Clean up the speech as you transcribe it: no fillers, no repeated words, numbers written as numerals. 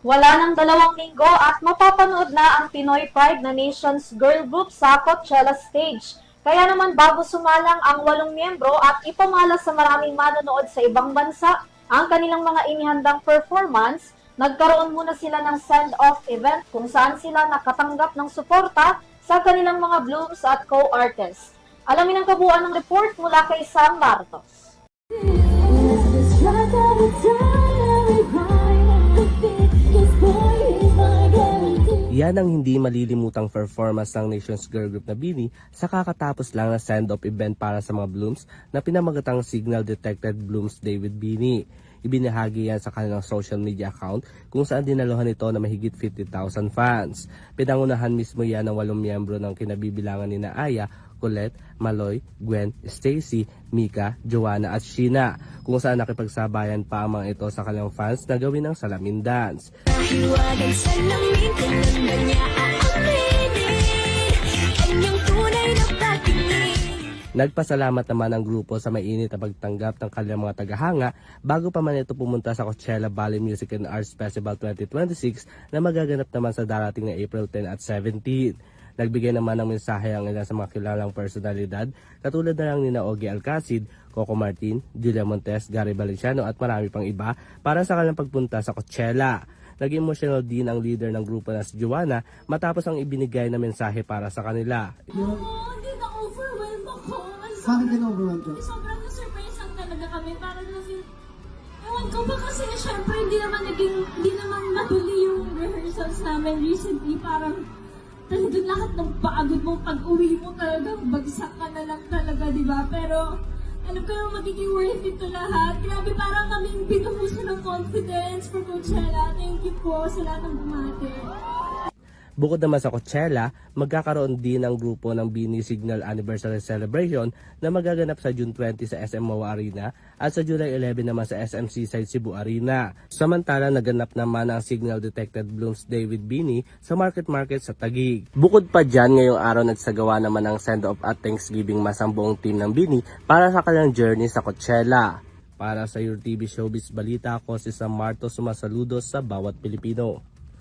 Wala ng 2 linggo at mapapanood na ang Pinoy Pride na Nations Girl Group sa Coachella Stage. Kaya naman bago sumalang ang 8 miyembro at ipamala sa maraming manonood sa ibang bansa ang kanilang mga inihandang performance, nagkaroon muna sila ng send-off event kung saan sila nakatanggap ng suporta sa kanilang mga blooms at co-artists. Alamin ang kabuuan ng report mula kay Sam Martos. Yan ang hindi malilimutang performance ng Nations Girl Group na BINI sa kakatapos lang na send-off event para sa mga blooms na pinamagatang Signal Detected Blooms Day with BINI. Ibinahagi yan sa kanilang social media account kung saan dinaluhan ito na mahigit 50,000 fans. Pinangunahan mismo yan ng 8 miyembro ng kinabibilangan ni Aya, Colette, Maloy, Gwen, Stacy, Mika, Joanna at Sheena, kung saan nakipagsabayan pa ang mga ito sa kanilang fans na gawin ng salamin dance. Nagpasalamat naman ang grupo sa mainit na pagtanggap ng kanilang mga tagahanga bago pa man ito pumunta sa Coachella Valley Music and Arts Festival 2026 na magaganap naman sa darating na April 10 at 17. Nagbigay naman ng mensahe ang ilan sa mga kilalang personalidad katulad na lang ni Ogie Alcacid, Coco Martin, Julia Montes, Gary Valenciano at marami pang iba para sa kanilang pagpunta sa Coachella. Naging emotional din ang leader ng grupo na si Joanna matapos ang ibinigay na mensahe para sa kanila. Hindi na-overwhelm ako. Bakit ka na-overwhelm ka? Sobrang na-surprise lang talaga kami. Parang na-feel, ewan ko ba kasi syempre hindi naman natuloy yung rehearsals namin recently. Parang talagang lahat ng pagod mo, pag-uwi mo talagang bagsak ka na lang talaga, di ba? Pero alam ko naman magiging worth it to lahat. Grabe, parang kaming binuhusan ng confidence for Coachella. Thank you po sa lahat ng bumati. Bukod naman sa Coachella, magkakaroon din ang grupo ng BINI Signal Anniversary Celebration na magaganap sa June 20 sa SM MOA Arena at sa July 11 naman sa SM Seaside Cebu Arena. Samantala, naganap naman ang Signal Detected Blooms Day with BINI sa Market sa Taguig. Bukod pa dyan, ngayong araw nagsagawa naman ang send-off at Thanksgiving Mass ang buong team ng BINI para sa kanilang journey sa Coachella. Para sa Your TV Showbiz Balita, ako si Sam Martos, sumasaludos sa bawat Pilipino.